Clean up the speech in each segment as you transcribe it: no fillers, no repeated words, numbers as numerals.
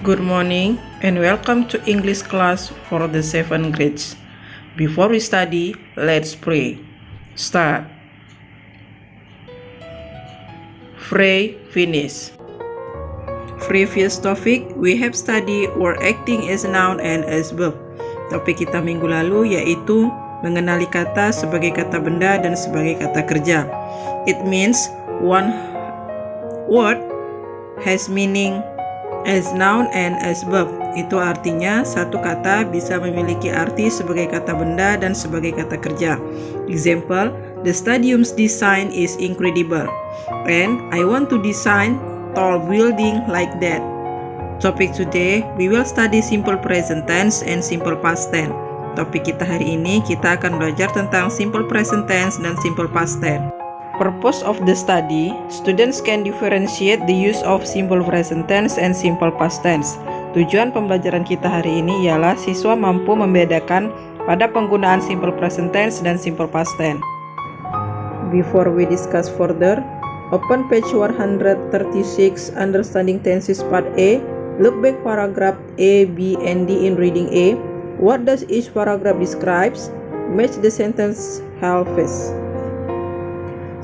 Good morning and welcome to English class for the 7th grades. Before we study, let's pray. Start. Pray finish. Previous topic, we have studied word acting as noun and as verb. Topik kita minggu lalu yaitu mengenali kata sebagai kata benda dan sebagai kata kerja. It means one word has meaning as noun and as verb. Itu artinya satu kata bisa memiliki arti sebagai kata benda dan sebagai kata kerja. Example, the stadium's design is incredible and I want to design tall building like that. Topic today, we will study simple present tense and simple past tense. Topik kita hari ini kita akan belajar tentang simple present tense dan simple past tense. Purpose of the study, students can differentiate the use of simple present tense and simple past tense. Tujuan pembelajaran kita hari ini ialah siswa mampu membedakan pada penggunaan simple present tense dan simple past tense. Before we discuss further, open page 136, Understanding Tenses Part A. Look back paragraph A, B, and D in reading A. What does each paragraph describes? Match the sentence halves.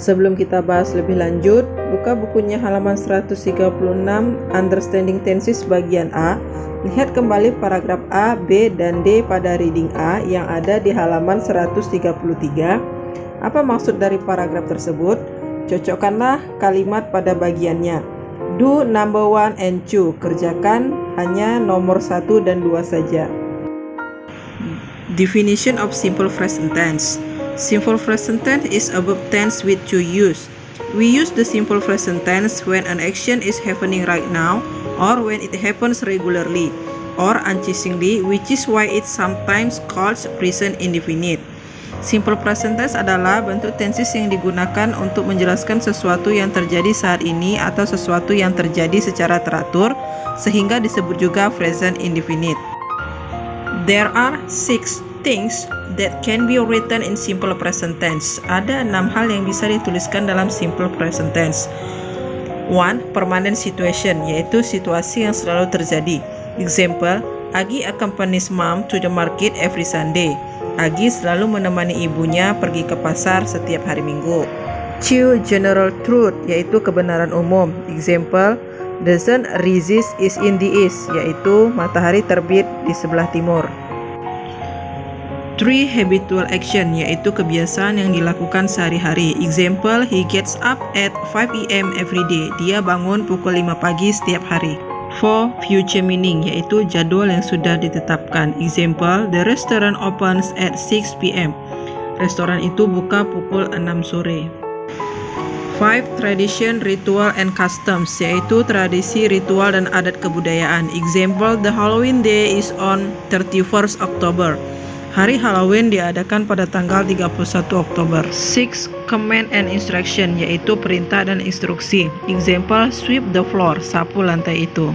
Sebelum kita bahas lebih lanjut, buka bukunya halaman 136 Understanding Tenses bagian A. Lihat kembali paragraf A, B, dan D pada reading A yang ada di halaman 133. Apa maksud dari paragraf tersebut? Cocokkanlah kalimat pada bagiannya. Do number 1 and 2. Kerjakan hanya nomor 1 dan 2 saja. Definition of simple present tense. Simple present tense is a verb tense with two use. We use the simple present tense when an action is happening right now or when it happens regularly or unceasingly, which is why it's sometimes called present indefinite. Simple present tense adalah bentuk tenses yang digunakan untuk menjelaskan sesuatu yang terjadi saat ini atau sesuatu yang terjadi secara teratur, sehingga disebut juga present indefinite. There are 6 things that can be written in simple present tense. Ada 6 hal yang bisa dituliskan dalam simple present tense. 1. Permanent situation, yaitu situasi yang selalu terjadi. Example, Agi accompanies mom to the market every Sunday. Agi selalu menemani ibunya pergi ke pasar setiap hari Minggu. 2. General truth, yaitu kebenaran umum. Example, the sun rises is in the east, yaitu matahari terbit di sebelah timur. 3. Habitual action, yaitu kebiasaan yang dilakukan sehari-hari. Example, he gets up at 5 AM every day. Dia bangun pukul 5 pagi setiap hari. 4. Future meaning, yaitu jadwal yang sudah ditetapkan. Example, the restaurant opens at 6 PM. Restoran itu buka pukul 6 sore. 5. Tradition, ritual, and customs, yaitu tradisi, ritual, dan adat kebudayaan. Example, the Halloween day is on 31st October. Hari Halloween diadakan pada tanggal 31 Oktober. 6. Command and instruction, yaitu perintah dan instruksi. Example, sweep the floor, sapu lantai itu.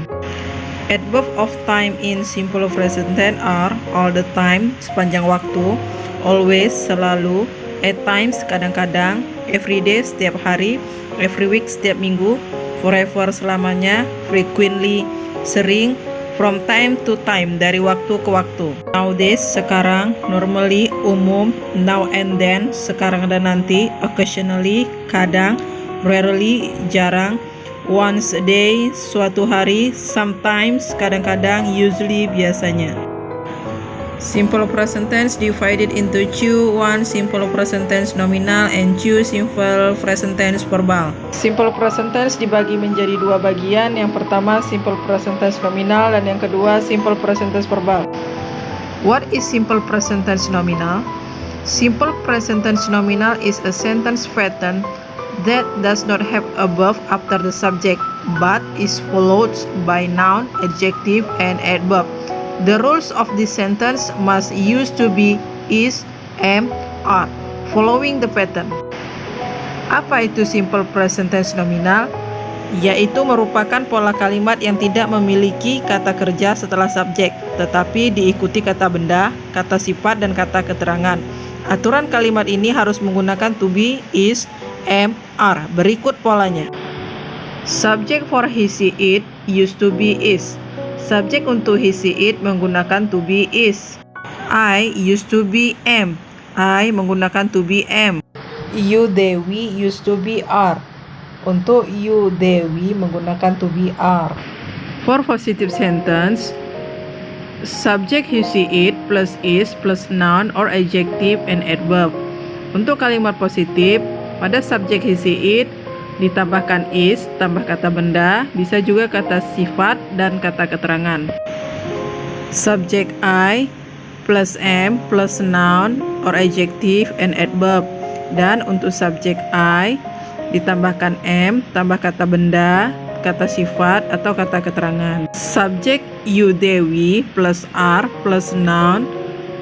Adverb of time in simple present tense are all the time, sepanjang waktu, always, selalu, at times, kadang-kadang, every day, setiap hari, every week, setiap minggu, forever, selamanya, frequently, sering, from time to time, dari waktu ke waktu. Nowadays, sekarang, normally, umum, now and then, sekarang dan nanti, occasionally, kadang, rarely, jarang, once a day, suatu hari, sometimes, kadang-kadang, usually, biasanya. Simple present tense divided into 2. 1. Simple present tense nominal and 2. Simple present tense verbal. Simple present tense dibagi menjadi 2 bagian. Yang pertama simple present tense nominal dan yang kedua simple present tense verbal. What is simple present tense nominal? Simple present tense nominal is a sentence pattern that does not have a verb after the subject but is followed by noun, adjective, and adverb. The rules of this sentence must use to be, is, am, are, following the pattern. Apa itu simple present tense nominal? Yaitu merupakan pola kalimat yang tidak memiliki kata kerja setelah subjek, tetapi diikuti kata benda, kata sifat, dan kata keterangan. Aturan kalimat ini harus menggunakan to be, is, am, are. Berikut polanya. Subject for he, she, it used to be is. Subjek untuk he, she, it menggunakan to be is. I used to be am. I menggunakan to be am. You, they, we used to be are. Untuk you, they, we menggunakan to be are. For positive sentence, subject he, she, it plus is plus noun or adjective and adverb. Untuk kalimat positif, pada subjek he, she, it ditambahkan is, tambah kata benda, bisa juga kata sifat dan kata keterangan. Subject I plus am plus noun or adjective and adverb. Dan untuk subjek I ditambahkan am, tambah kata benda, kata sifat atau kata keterangan. Subjek you, they, we plus are plus noun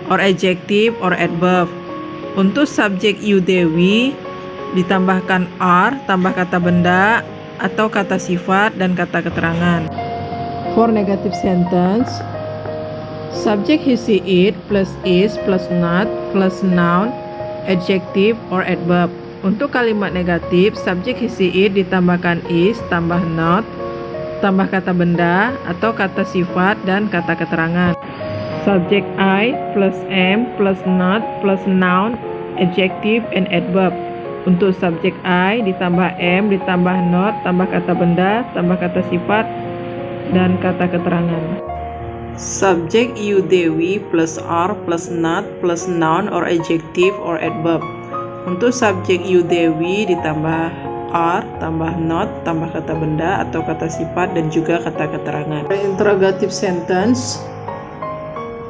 or adjective or adverb. Untuk subjek you, they, we ditambahkan are, tambah kata benda atau kata sifat dan kata keterangan. For negative sentence, subject he, she, it plus is plus not plus noun, adjective or adverb. Untuk kalimat negatif, subject he, she, it ditambahkan is, tambah not, tambah kata benda atau kata sifat dan kata keterangan. Subject I plus am plus not plus noun, adjective and adverb. Untuk subjek I ditambah am, ditambah not, tambah kata benda, tambah kata sifat, dan kata keterangan. Subjek you, they, we plus are plus not plus noun or adjective or adverb. Untuk subjek you, they, we ditambah are, tambah not, tambah kata benda atau kata sifat dan juga kata keterangan. Interrogative sentence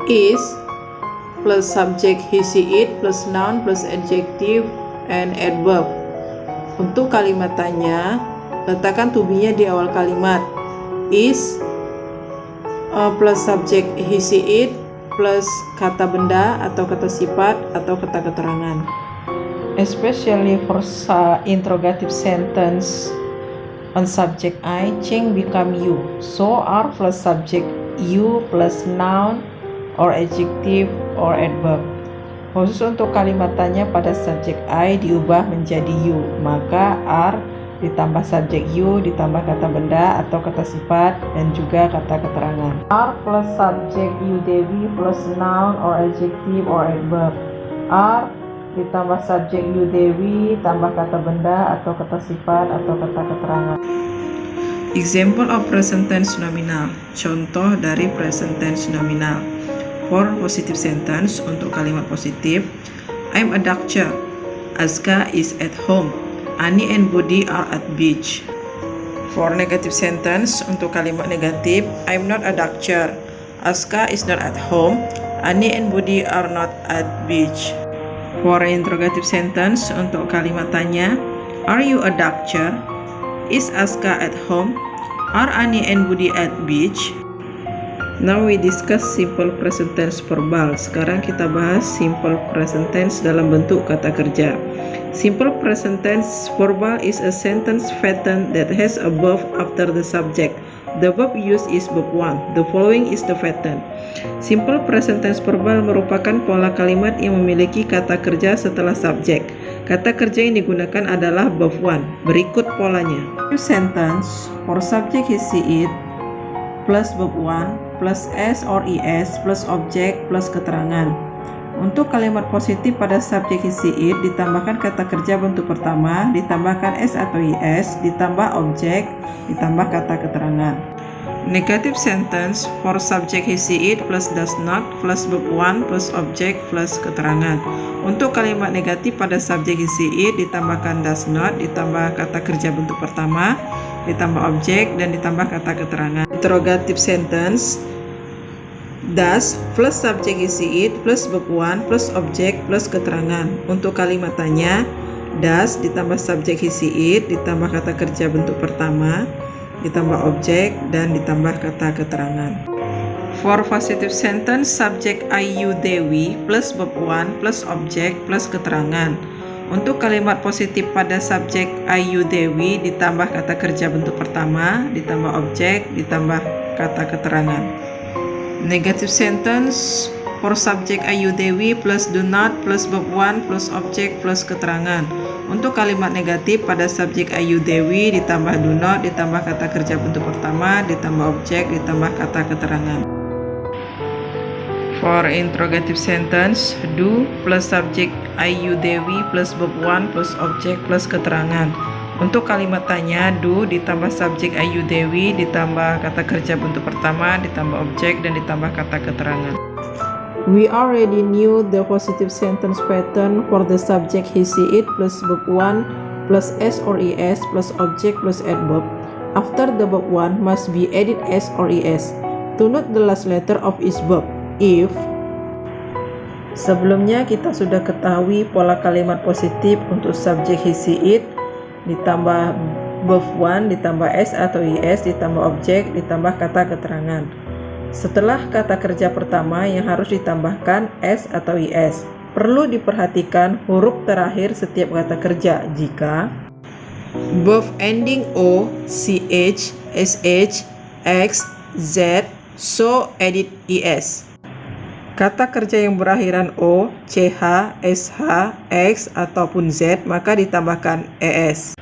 is plus subject he, she, it plus noun plus adjective and adverb. Untuk kalimat tanya, letakkan to be-nya di awal kalimat. Is plus subject he, she, it plus kata benda atau kata sifat atau kata keterangan. Especially for interrogative sentence on subject I, change become you. So are plus subject you plus noun or adjective or adverb. Khusus untuk kalimat tanya pada subjek I diubah menjadi you, maka are ditambah subjek you ditambah kata benda atau kata sifat dan juga kata keterangan. Are plus subjek you, they, we plus noun or adjective or adverb. Are ditambah subjek you, they, we tambah kata benda atau kata sifat atau kata keterangan. Example of present tense nominal. Contoh dari present tense nominal. For positive sentence, untuk kalimat positif, I'm a doctor. Aska is at home. Ani and Budi are at beach. For negative sentence, untuk kalimat negatif, I'm not a doctor. Aska is not at home. Ani and Budi are not at beach. For interrogative sentence, untuk kalimat tanya, are you a doctor? Is Aska at home? Are Ani and Budi at beach? Now we discuss simple present tense verbal. Sekarang kita bahas simple present tense dalam bentuk kata kerja. Simple present tense verbal is a sentence pattern that has a verb after the subject. The verb used is verb 1. The following is the pattern. Simple present tense verbal merupakan pola kalimat yang memiliki kata kerja setelah subjek. Kata kerja yang digunakan adalah verb 1. Berikut polanya. Sentence for subject he, she, it plus verb 1 plus s or es plus objek plus keterangan. Untuk kalimat positif pada subjek he, she, it ditambahkan kata kerja bentuk pertama, ditambahkan s atau is, ditambah objek, ditambah kata keterangan. Negative sentence for subject he, she, it plus does not plus verb 1 plus objek plus keterangan. Untuk kalimat negatif pada subjek he, she, it ditambahkan does not, ditambah kata kerja bentuk pertama, ditambah objek dan ditambah kata keterangan. Interrogative sentence does plus subject he, she, it plus verb 1 plus objek plus keterangan. Untuk kalimat tanya, does ditambah subject he, she, it ditambah kata kerja bentuk pertama, ditambah objek dan ditambah kata keterangan. For positive sentence, subject I, you, they, we plus verb 1 plus objek plus keterangan. Untuk kalimat positif pada subjek I, you, they, we ditambah kata kerja bentuk pertama, ditambah objek, ditambah kata keterangan. Negative sentence for subject I, you, they, we plus do not plus verb 1 plus objek plus keterangan. Untuk kalimat negatif pada subjek Ayu Dewi ditambah do not, ditambah kata kerja bentuk pertama, ditambah objek, ditambah kata keterangan. For interrogative sentence, do plus subjek Ayu Dewi plus verb 1 plus objek plus keterangan. Untuk kalimat tanya, do ditambah subjek Ayu Dewi ditambah kata kerja bentuk pertama, ditambah objek, dan ditambah kata keterangan. We already knew the positive sentence pattern for the subject he see it plus verb 1 plus s or es plus object plus adverb. After the verb 1 must be added s or es. To note the last letter of each verb. If. Sebelumnya kita sudah ketahui pola kalimat positif untuk subjek he see it ditambah verb 1 ditambah s atau es ditambah objek ditambah kata keterangan. Setelah kata kerja pertama yang harus ditambahkan s atau is. Perlu diperhatikan huruf terakhir setiap kata kerja jika verb ending o, ch, sh, x, z, so edit es. Kata kerja yang berakhiran o, ch, sh, x ataupun z maka ditambahkan es.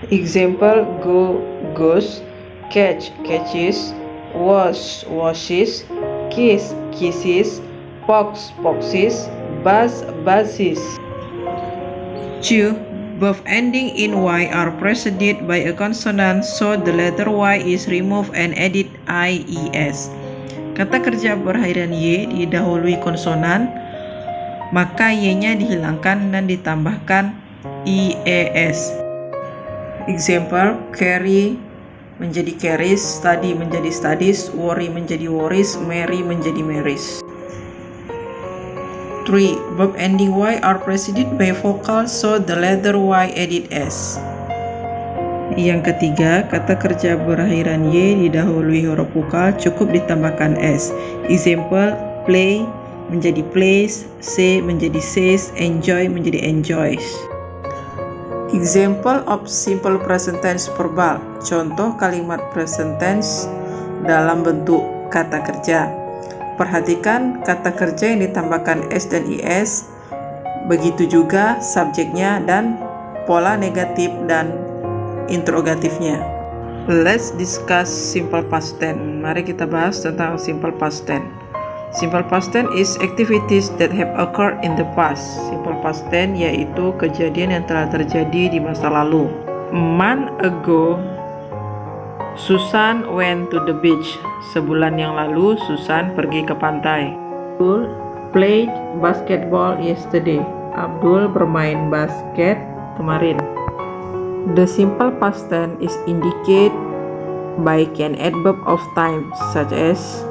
Example go, goes, catch, catches, wash, washes, kiss, kisses, pox, poxes, buzz, buzzes. 2. Verb ending in y are preceded by a consonant, so the letter y is removed and added ies. Kata kerja berakhiran y didahului konsonan, maka y-nya dihilangkan dan ditambahkan ies. Example carry menjadi carries, study menjadi studies, worry menjadi worries, marry menjadi marries. 3. Verb ending y are preceded by vowel, so the letter y added s. Yang ketiga, kata kerja berakhiran y didahului huruf vokal, cukup ditambahkan s. Example play menjadi plays, say menjadi says, enjoy menjadi enjoys. Example of simple present tense verbal. Contoh kalimat present tense dalam bentuk kata kerja. Perhatikan kata kerja yang ditambahkan s dan is, begitu juga subjeknya dan pola negatif dan interrogatifnya. Let's discuss simple past tense. Mari kita bahas tentang simple past tense. Simple past tense is activities that have occurred in the past. Simple past tense yaitu kejadian yang telah terjadi di masa lalu. A month ago, Susan went to the beach. Sebulan yang lalu, Susan pergi ke pantai. Abdul played basketball yesterday. Abdul bermain basket kemarin. The simple past tense is indicated by an adverb of time, such as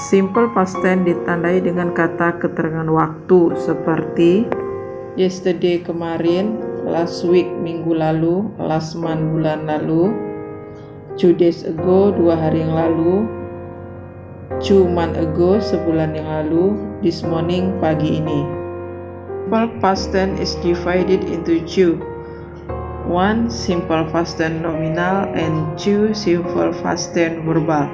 simple past tense ditandai dengan kata keterangan waktu seperti yesterday kemarin, last week minggu lalu, last month bulan lalu, 2 days ago 2 hari yang lalu, 2 months ago sebulan yang lalu, this morning pagi ini. Simple past tense is divided into 2. 1 simple past tense nominal and 2 simple past tense verbal.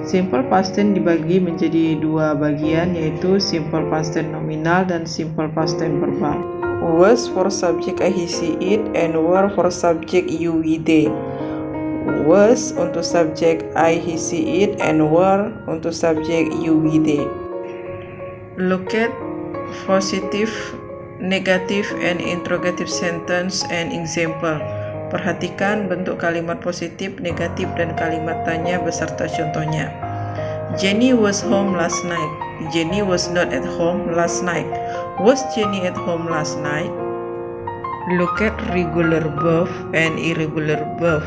Simple past tense dibagi menjadi dua bagian, yaitu simple past tense nominal dan simple past tense verbal. Was for subject I he see it and were for subject you we they. Was untuk subjek I he see it and were untuk subjek you we they. Look at positive, negative, and interrogative sentence and example. Perhatikan bentuk kalimat positif, negatif, dan kalimat tanya beserta contohnya. Jenny was home last night. Jenny was not at home last night. Was Jenny at home last night? Look at regular verb and irregular verb.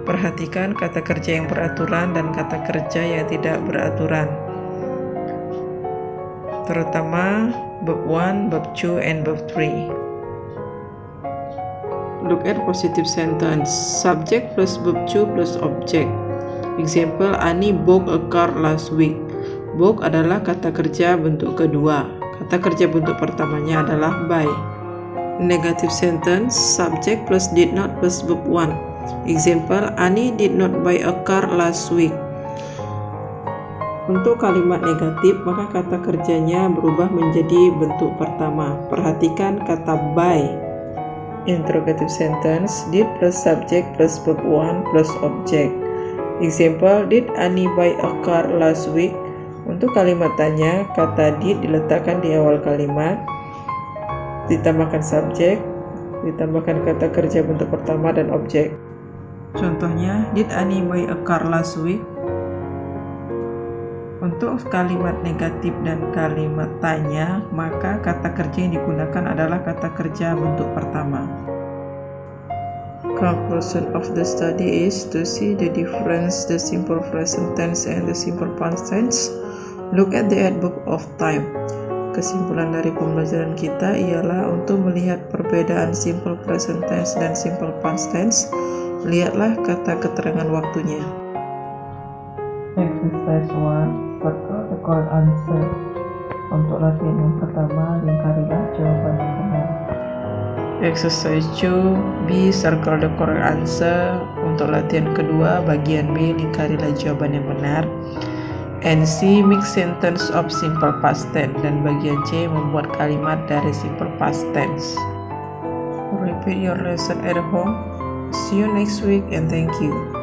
Perhatikan kata kerja yang beraturan dan kata kerja yang tidak beraturan, terutama verb 1, verb 2, and verb 3. Look at positive sentence. Subject plus verb 2 plus object. Example, Ani bought a car last week. Bought adalah kata kerja bentuk kedua. Kata kerja bentuk pertamanya adalah buy. Negative sentence. Subject plus did not plus verb 1. Example, Ani did not buy a car last week. Untuk kalimat negatif, maka kata kerjanya berubah menjadi bentuk pertama. Perhatikan kata buy. Interrogative sentence, did plus subject plus verb 1 plus object. Example, did Ani buy a car last week? Untuk kalimat tanya, kata did diletakkan di awal kalimat, ditambahkan subjek, ditambahkan kata kerja bentuk pertama dan objek. Contohnya, did Ani buy a car last week? Untuk kalimat negatif dan kalimat tanya, maka kata kerja yang digunakan adalah kata kerja bentuk pertama. Conclusion of the study is to see the difference the simple present tense and the simple past tense. Look at the handbook of time. Kesimpulan dari pembelajaran kita ialah untuk melihat perbedaan simple present tense dan simple past tense. Lihatlah kata keterangan waktunya. Exercise 1. Circle the correct answer. Untuk latihan yang pertama, lingkarilah jawaban yang benar. Exercise 2. B. Circle the correct answer. Untuk latihan kedua, bagian B, lingkarilah jawaban yang benar. And C. Make sentence of simple past tense. Dan bagian C, membuat kalimat dari simple past tense. Repeat your lesson at home. See you next week and thank you.